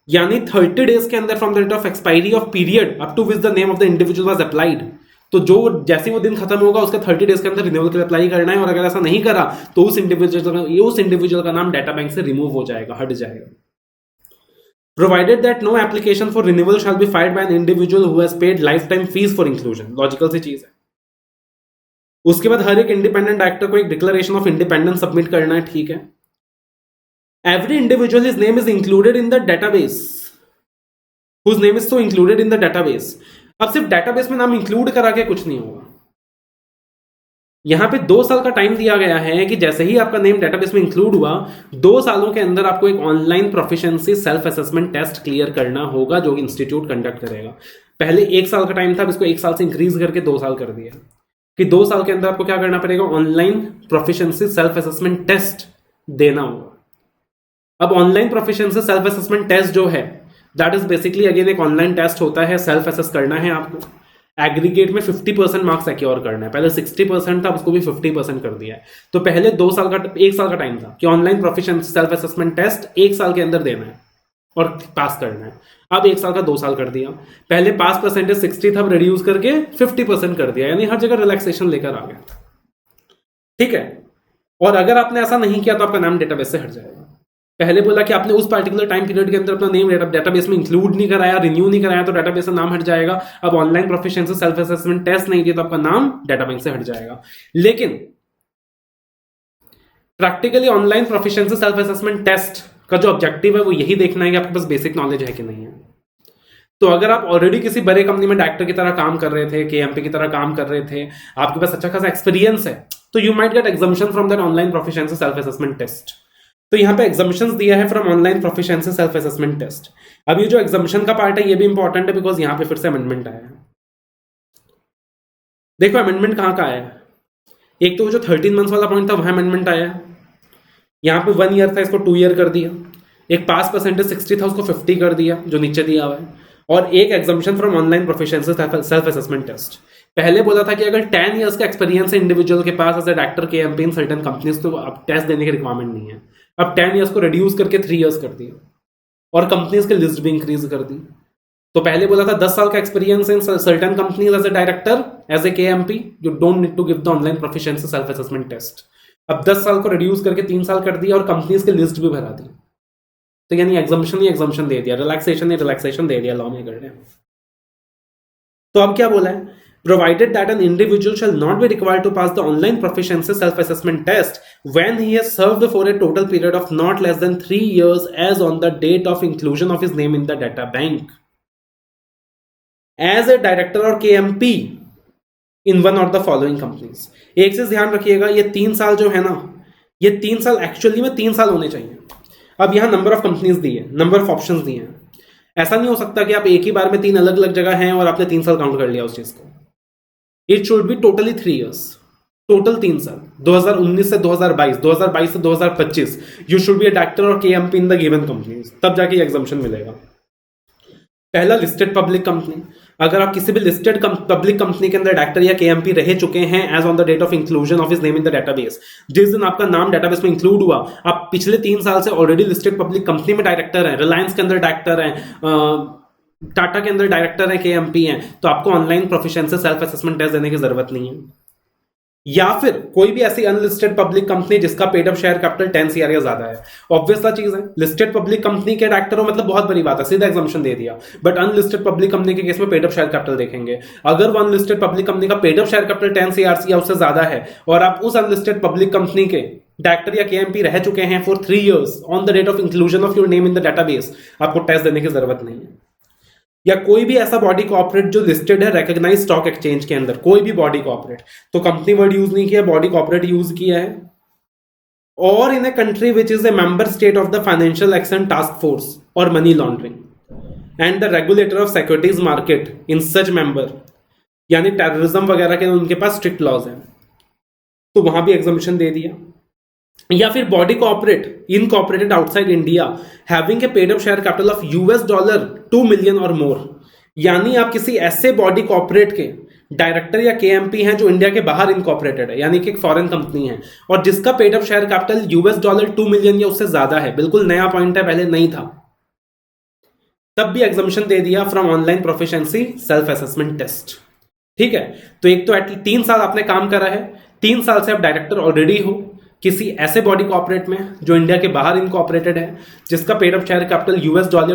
यानी 30 days के अंदर from the date of expiry of period up to which the name of the individual was applied, तो जो जैसे वो दिन खत्म होगा उसके 30 डेज के अंदर रिन्यूअल के लिए अप्लाई करना है, और अगर ऐसा नहीं करा तो उस इंडिविजुअल का नाम डाटा बैंक से रिमूव हो जाएगा, हट जाएगा। Provided that no application for renewal shall be filed by an individual who has paid lifetime fees for inclusion। Logical सी चीज है। उसके बाद हर एक इंडिपेंडेंट एक्टर को एक डिक्लेरेशन ऑफ इंडिपेंडेंस सबमिट करना है, ठीक है। Every individual his name is included in the database whose name is so included in the database। अब सिर्फ डेटाबेस में नाम इंक्लूड करा के कुछ नहीं होगा, यहां पे 2 साल का टाइम दिया गया है कि जैसे ही आपका नेम डेटाबेस में इंक्लूड हुआ 2 सालों के अंदर आपको एक online proficiency self assessment test clear करना होगा जो इंस्टीट्यूट कंडक्ट करेगा। पहले 1 साल का टाइम था, अब इसको 1 साल से इंक्रीज करके 2 साल कर दिया कि 2 साल के अंदर आपको क्या करना पड़ेगा, online proficiency self assessment test देना होगा। अब online proficiency self assessment test जो है दैट इज बेसिकली अगेन एक ऑनलाइन टेस्ट होता है, सेल्फ असेस करना है आपको, एग्रीगेट में 50% मार्क्स सिक्योर करना है। पहले 60% था, उसको भी 50% कर दिया है। तो पहले 1 साल का टाइम था कि online proficiency self assessment test 1 साल के अंदर देना है और पास करना है। अब 1 साल का 2 साल कर दिया। पहले पास परसेंटेज 60 था, अब रिड्यूस करके 50% कर दिया, यानी हर जगह रिलैक्सेशन लेकर आ गया। ठीक है, और अगर आपने ऐसा नहीं किया तो आपका नाम डेटाबेस से हट जाएगा। पहले बोला कि आपने उस पर्टिकुलर टाइम पीरियड के अंदर अपना नेम डेटाबेस में इंक्लूड नहीं कराया, रिन्यू नहीं कराया, तो डेटाबेस से नाम हट जाएगा। अब online proficiency self assessment test नहीं दिया तो आपका नाम डाटा बैंक से हट जाएगा। लेकिन practically online proficiency self assessment test का जो ऑब्जेक्टिव है वो यही देखना है कि आपके पास बेसिक नॉलेज है कि नहीं है। तो अगर आप ऑलरेडी किसी बड़े कंपनी में डायरेक्टर की तरह काम कर रहे थे, केएमपी की तरह काम कर रहे थे, आपके पास अच्छा खासा एक्सपीरियंस है, तो you might get exemption from that online proficiency self assessment test. तो यहां पे एग्जम्पशंस दिया है from online proficiency self assessment test. अब ये जो एग्जम्पशन का पार्ट है ये भी इंपॉर्टेंट है बिकॉज यहां पे फिर से अमेंडमेंट आया है। देखो अमेंडमेंट कहां का आया है, एक तो जो 13 मंथ्स वाला पॉइंट था वहां अमेंडमेंट आया है। यहां पे 1 ईयर था, इसको 2 ईयर कर दिया। एक पास परसेंटेज 60 था, उसको 50 कर दिया जो नीचे दिया हुआ है। और एक exemption from online proficiency self assessment test. पहले बोला था कि अगर 10 ईयर्स का एक्सपीरियंस है इंडिविजुअल के पास as a director KMP in certain companies तो अब टेस्ट देने की रिक्वायरमेंट नहीं है। अब 10 ईयर्स को रिड्यूस करके 3 ईयर्स कर दिया और कंपनीज की लिस्ट भी इंक्रीज कर दी। तो पहले बोला था 10 साल का एक्सपीरियंस इन certain companies as a director as a KMP, you don't need to give the online proficiency self assessment test. अब 10 साल को रिड्यूस करके 3 साल कर दिया और कंपनीज की लिस्ट भी भरा दी। तो यानी एग्जम्पशन ही एग्जम्पशन दे दिया, रिलैक्सेशन ही रिलैक्सेशन दे दिया लॉ में करने। तो अब क्या बोला है, provided that an individual shall not be required to pass the online proficiency self-assessment test when he has served for a total period of not less than 3 years as on the date of inclusion of his name in the data bank as a director or KMP in one of the following companies। एक चीज ध्यान रखिएगा, ये 3 साल जो है ना, ये 3 साल एक्चुअली में 3 साल होने चाहिए। अब यहां नंबर ऑफ कंपनीज दी है, नंबर ऑफ ऑप्शंस दिए हैं। ऐसा नहीं हो सकता कि आप एक ही बार में 3 अलग अलग जगह हैं और आपने 3 साल काउंट कर लिया उस चीज को। It should be totally 3 years, total 3 साल, 2019 से 2022, 2022 से 2025 you should be a director और KMP in the given companies, तब जाके एग्जम्पशन मिलेगा। पहला लिस्टेड पब्लिक कंपनी, अगर आप किसी भी लिस्टेड पब्लिक कंपनी के अंदर डायरेक्टर या केएमपी रह चुके हैं as on the date of inclusion of his name in the database, जिस दिन आपका नाम डेटाबेस में इंक्लूड हुआ, आप पिछले 3 साल से ऑलरेडी लिस्टेड पब्लिक कंपनी में डायरेक्टर हैं, रिलायंस के अंदर डायरेक्टर हैं, टाटा के अंदर डायरेक्टर है, केएमपी हैं, तो आपको online proficiency self assessment test देने की जरूरत नहीं है। या फिर कोई भी ऐसी अनलिस्टेड पब्लिक कंपनी जिसका paid up share capital 10 CR या ज्यादा है, ऑब्वियस सा चीज है, लिस्टेड पब्लिक कंपनी के डायरेक्टर हो मतलब बहुत बड़ी बात है, सीधा एग्जाम्पशन दे दिया। बट अनलिस्टेड पब्लिक कंपनी के केस में पेड अप शेयर कैपिटल देखेंगे। अगर वो अनलिस्टेड पब्लिक कंपनी का paid up share capital 10 CR या उससे ज्यादा है और आप उस अनलिस्टेड पब्लिक कंपनी के डायरेक्टर या केएमपी रह चुके हैं for 3 years on the date of inclusion of your name in the database, आपको टेस्ट देने की जरूरत नहीं है। या कोई भी ऐसा बॉडी कॉर्पोरेट जो लिस्टेड है रिकॉग्नाइज स्टॉक एक्सचेंज के अंदर, कोई भी बॉडी कॉर्पोरेट, तो कंपनी वर्ड यूज नहीं किया, बॉडी कॉर्पोरेट यूज किया है। और in a country which is a member state of the financial action task force और money laundering and the regulator of securities market in such member, यानी terrorism वगैरह के उनके पास स्ट्रिक्ट लॉज हैं, तो वहां भी एग्जम्पशन दे दिया। या फिर body corporate incorporated outside India having a paid up share capital of $2 million और मोर, यानी आप किसी ऐसे बॉडी कॉर्पोरेट के डायरेक्टर या केएमपी हैं जो इंडिया के बाहर इनकॉर्पोरेटेड है, यानी कि एक फॉरेन कंपनी है और जिसका paid up share capital $2 million या उससे ज्यादा है, बिल्कुल नया पॉइंट है, पहले नहीं था, तब भी एग्जम्पशन दे दिया from online proficiency self assessment test. ठीक है, तो एक तो 3 साल आपने काम करा है, 3 साल से आप डायरेक्टर ऑलरेडी हो किसी ऐसे बॉडी कॉर्पोरेट में जो इंडिया के बाहर इनकॉर्पोरेटेड है, जिसका paid up share capital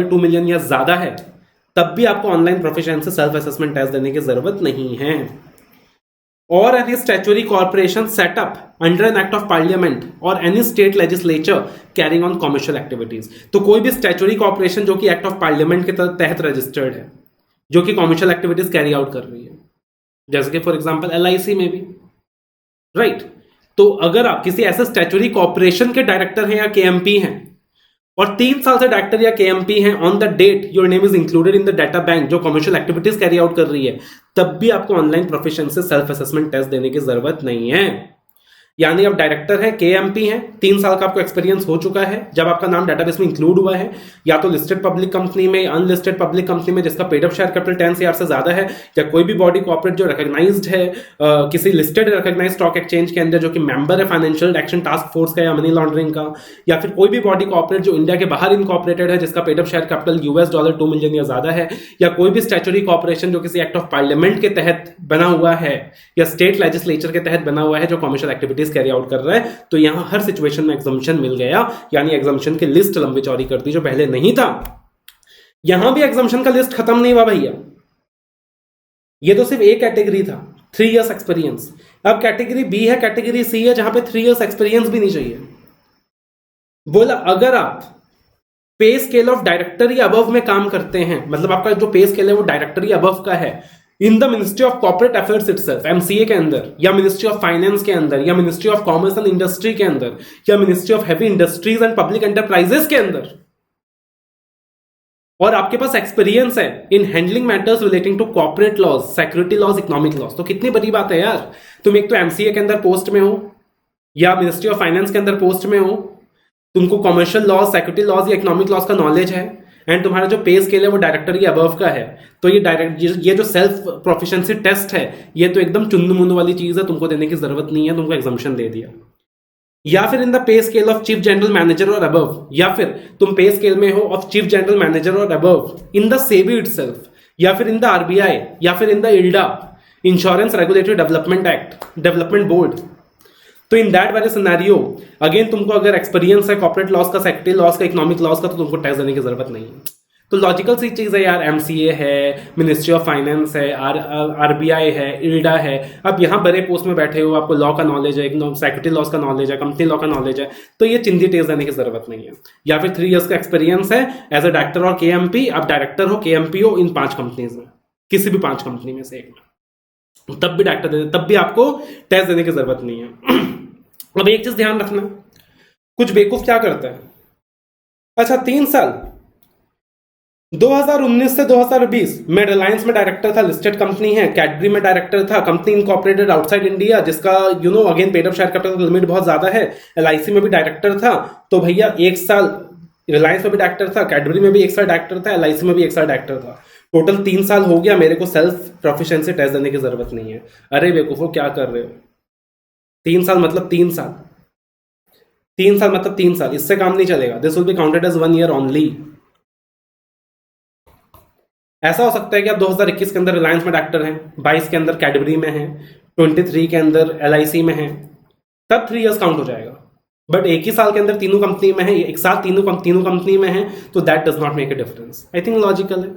$2 million या ज्यादा है, तब भी आपको online proficiency self assessment test देने की जरूरत नहीं है। और any statutory corporation setup under an act of parliament और any state legislature carrying on commercial activities, तो कोई भी स्टैट्यूटरी कॉर्पोरेशन जो कि एक्ट ऑफ पार्लियामेंट के तहत रजिस्टर्ड है, जो कि कमर्शियल एक्टिविटीज कैरी आउट कर रही है, जैसे कि फॉर एग्जांपल एलआईसी में भी, राइट। तो अगर आप किसी ऐसे स्टैट्यूटरी कॉर्पोरेशन के डायरेक्टर हैं या केएमपी हैं और 3 साल से डायरेक्टर या केएमपी हैं on the date your name is included in the data bank जो कमर्शियल एक्टिविटीज कैरी आउट कर रही है, तब भी आपको online proficiency self assessment test देने की जरूरत नहीं है। यानी आप डायरेक्टर हैं, केएमपी हैं, 3 साल का आपको एक्सपीरियंस हो चुका है जब आपका नाम डाटाबेस में इंक्लूड हुआ है, या तो लिस्टेड पब्लिक कंपनी में, अनलिस्टेड पब्लिक कंपनी में जिसका paid up share capital 10 CR से ज्यादा है, या कोई भी बॉडी कॉर्पोरेट जो रिकॉग्नाइज्ड है किसी लिस्टेड रिकॉग्नाइज्ड स्टॉक एक्सचेंज के अंदर जो कि मेंबर है फाइनेंशियल एक्शन टास्क फोर्स का या मनी लॉन्ड्रिंग का, या फिर कोई भी बॉडी कॉर्पोरेट जो इंडिया के बाहर इनकॉर्पोरेटेड है जिसका paid up share capital $2 million या ज्यादा है, या कोई भी स्टैट्यूटरी कॉर्पोरेशन जो किसी एक्ट ऑफ पार्लियामेंट के तहत बना हुआ है या स्टेट लेजिस्लेचर के तहत बना हुआ है जो कमर्शियल एक्टिविटीज कैरी आउट कर रहा है, तो यहां हर सिचुएशन में एग्जम्पशन मिल गया, यानी एग्जम्पशन की लिस्ट लंबी चौड़ी कर दी जो पहले नहीं था। यहां भी एग्जम्पशन का लिस्ट खत्म नहीं हुआ भैया, ये तो सिर्फ एक कैटेगरी था 3 years एक्सपीरियंस। अब कैटेगरी बी है, कैटेगरी सी है जहां पे 3 years एक्सपीरियंस भी नहीं चाहिए। बोला अगर आप पे स्केल ऑफ डायरेक्टर या अबव में काम करते हैं, मतलब आपका जो पे स्केल है वो डायरेक्टर या अबव का है in the ministry of corporate affairs itself MCA के अंदर, या मिनिस्ट्री ऑफ फाइनेंस के अंदर, या ministry of commerce and industry के अंदर, या ministry of heavy industries and public enterprises के अंदर, और आपके पास एक्सपीरियंस है in handling matters relating to corporate laws, security laws, economic laws, तो कितनी बड़ी बात है यार। तुम एक तो एमसीए के अंदर पोस्ट में हो या मिनिस्ट्री ऑफ फाइनेंस के अंदर पोस्ट में हो, तुमको कॉमर्शियल लॉज, सिक्योरिटी लॉज या इकोनॉमिक लॉज का नॉलेज है, एंड तुम्हारा जो पे स्केल है वो डायरेक्टर या अबव का है, तो ये जो सेल्फ प्रोफिशिएंसी टेस्ट है ये तो एकदम चुन्नू मुन्नू वाली चीज है, तुमको देने की जरूरत नहीं है, तुमको एग्जम्पशन दे दिया। या फिर in the pay scale of chief general manager और अबव, या फिर तुम पे स्केल में हो ऑफ चीफ जनरल मैनेजर और above in the SEBI itself, या फिर इन द आरबीआई, या फिर in the IRDA, insurance regulatory development act, development board, तो इन दैट वाले सिनेरियो अगेन तुमको अगर एक्सपीरियंस है कॉर्पोरेट लॉस का, सेक्रेटरी लॉस का, इकोनॉमिक लॉस का, तो तुमको टेस्ट देने की जरूरत नहीं है। तो लॉजिकल सी चीज है यार, एमसीए है, मिनिस्ट्री ऑफ फाइनेंस है, आरबीआई है, इल्डा है, अब यहाँ बड़े पोस्ट में बैठे हो, आपको लॉ का नॉलेज है, सेक्रेटरी लॉस का नॉलेज है, कंपनी लॉ का नॉलेज है, तो ये चिंदी टेस्ट देने की जरूरत नहीं है। या फिर 3 years का एक्सपीरियंस है एज अ डायरेक्टर और केएमपी, आप डायरेक्टर हो, केएमपी हो इन 5 कंपनीज में, किसी भी 5 कंपनी में से एक में, तब भी डायरेक्टर देने, तब भी आपको टेस्ट देने की जरूरत नहीं है। अब एक चीज ध्यान रखना, कुछ बेवकूफ क्या करता है, अच्छा 3 साल 2019 से 2020 में रिलायंस में डायरेक्टर था, लिस्टेड कंपनी है, कैडबरी में डायरेक्टर था, कंपनी इनकॉर्पोरेटेड आउटसाइड इंडिया जिसका again paid up share capital limit बहुत ज्यादा है, एलआईसी में भी डायरेक्टर था, तो भैया 1 साल रिलायंस में भी डायरेक्टर था, कैडबरी में भी 1 साल डायरेक्टर था, एलआईसी में भी 1 साल डायरेक्टर था, टोटल 3 साल हो गया, मेरे को सेल्फ प्रोफिशिएंसी टेस्ट देने की जरूरत नहीं है। अरे बेवकूफो क्या कर रहे हो, 3 साल मतलब 3 साल, 3 साल मतलब 3 साल, इससे काम नहीं चलेगा। This will be counted as 1 year only. ऐसा हो सकता है कि आप 2021 के अंदर रिलायंस में डायरेक्टर हैं, 22 के अंदर कैडबरी में हैं, 23 के अंदर LIC में हैं, तब 3 इयर्स काउंट हो जाएगा। बट एक ही साल के अंदर तीनों कंपनी में है, एक साथ तीनों कंपनी में है, तो that does not make a difference. I think logical है,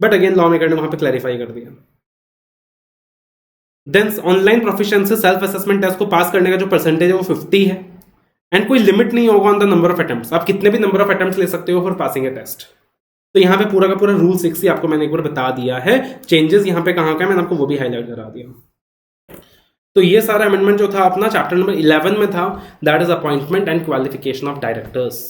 बट अगेन लॉ मेकर ने वहां पे क्लैरिफाई कर दिया। Then online proficiency self assessment test को पास करने का जो परसेंटेज है वो 50 है, एंड कोई लिमिट नहीं होगा on the number of attempts. आप कितने भी नंबर ऑफ अटेम्प्ट्स ले सकते हो फॉर पासिंग ए टेस्ट। तो यहाँ पे पूरा का पूरा रूल 6 ही आपको मैंने एक बार बता दिया है। चेंजेस यहाँ पे कहाँ का है मैंने आपको वो भी हाईलाइट करा दिया। तो ये सारा अमेंडमेंट जो था अपना चैप्टर नंबर 11 में था, that is appointment and qualification of directors.